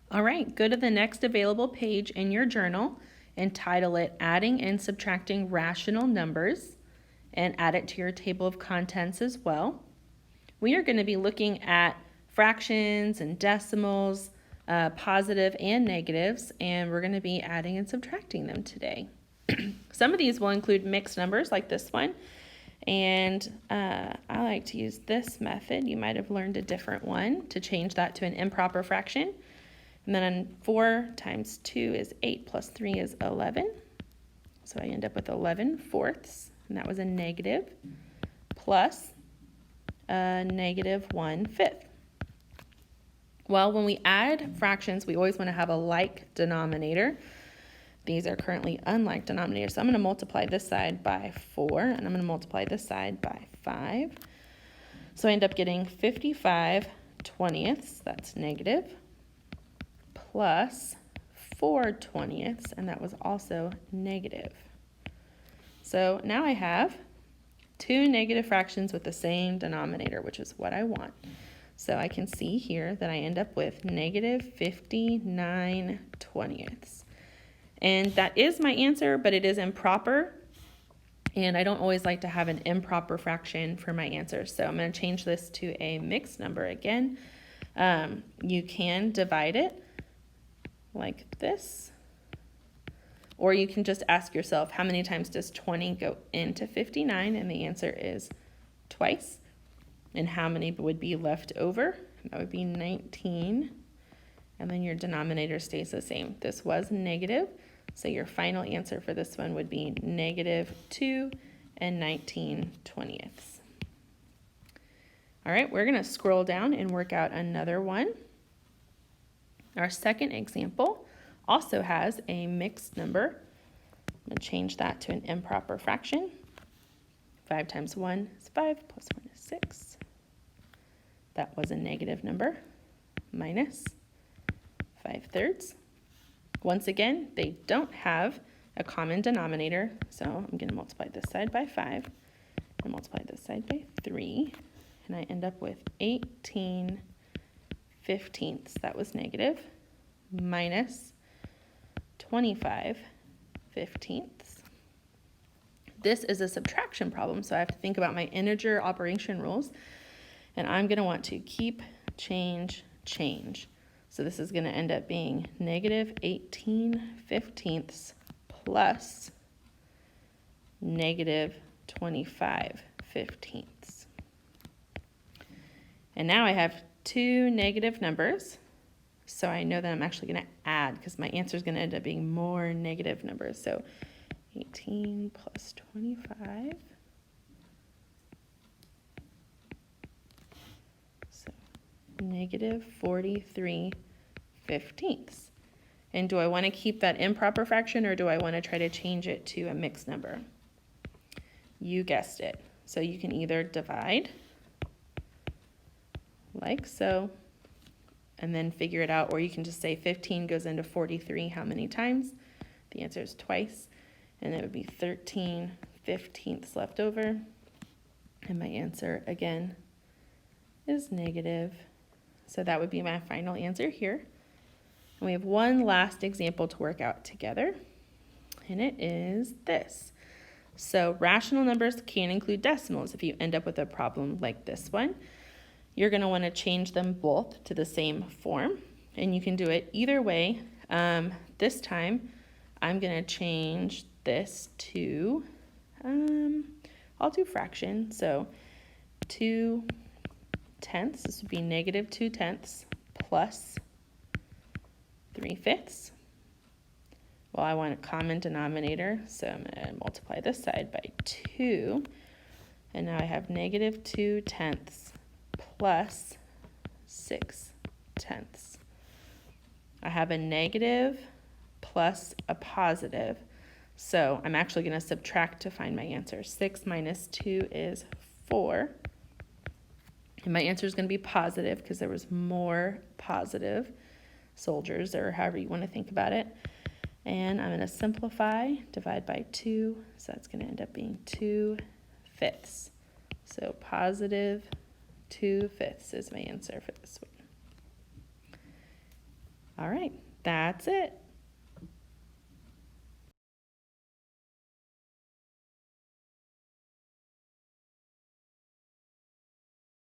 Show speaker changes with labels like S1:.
S1: All right, go to the next available page in your journal and title it Adding and Subtracting Rational Numbers, and add it to your table of contents as well. We are going to be looking at fractions and decimals, positive and negatives, and we're going to be adding and subtracting them today. Some of these will include mixed numbers like this one, and I like to use this method. You might have learned a different one to change that to an improper fraction. And then 4 times 2 is 8 plus 3 is 11. So I end up with 11 fourths, and that was a negative, plus a negative 1/5. Well, when we add fractions, we always want to have a like denominator. These are currently unlike denominators. So I'm going to multiply this side by 4, and I'm going to multiply this side by 5. So I end up getting 55 twentieths, that's negative, plus 4 twentieths, and that was also negative. So now I have two negative fractions with the same denominator, which is what I want. So I can see here that I end up with negative 59 twentieths. And that is my answer, but it is improper. And I don't always like to have an improper fraction for my answer. So I'm going to change this to a mixed number again. You can divide it like this, or you can just ask yourself, how many times does 20 go into 59? And the answer is twice. And how many would be left over? That would be 19. And then your denominator stays the same. This was negative, so your final answer for this one would be negative 2 and 19 twentieths. All right, we're going to scroll down and work out another one. Our second example also has a mixed number. I'm going to change that to an improper fraction. 5 times 1 is 5, plus 1 is 6. That was a negative number, minus 5/3. Once again, they don't have a common denominator, so I'm going to multiply this side by 5 and multiply this side by 3, and I end up with 18 15ths. That was negative, minus 25 15ths. This is a subtraction problem, so I have to think about my integer operation rules, and I'm going to want to keep, change, change. So this is going to end up being negative 18 15ths plus negative 25 15ths. And now I have two negative numbers, so I know that I'm actually going to add, because my answer is going to end up being more negative numbers. So 18 plus 25. So negative 43 15ths. And do I want to keep that improper fraction, or do I want to try to change it to a mixed number? You guessed it. So you can either divide like so, and then figure it out, or you can just say 15 goes into 43 how many times? The answer is twice, and it would be 13 15ths left over, and my answer again is negative. So that would be my final answer here. And we have one last example to work out together, and it is this. So rational numbers can include decimals. If you end up with a problem like this one, you're going to want to change them both to the same form, and you can do it either way. This time, I'm going to change this to, I'll do fraction. So 2 tenths, this would be negative 2 tenths plus 3/5. Well, I want a common denominator, so I'm going to multiply this side by 2, and now I have negative 2 tenths plus 6 tenths. I have a negative plus a positive, so I'm actually going to subtract to find my answer. 6 minus 2 is 4, and my answer is going to be positive because there was more positive soldiers, or however you want to think about it. And I'm going to simplify, divide by 2, so that's going to end up being 2/5. So positive 2/5 is my answer for this one. All right, that's it.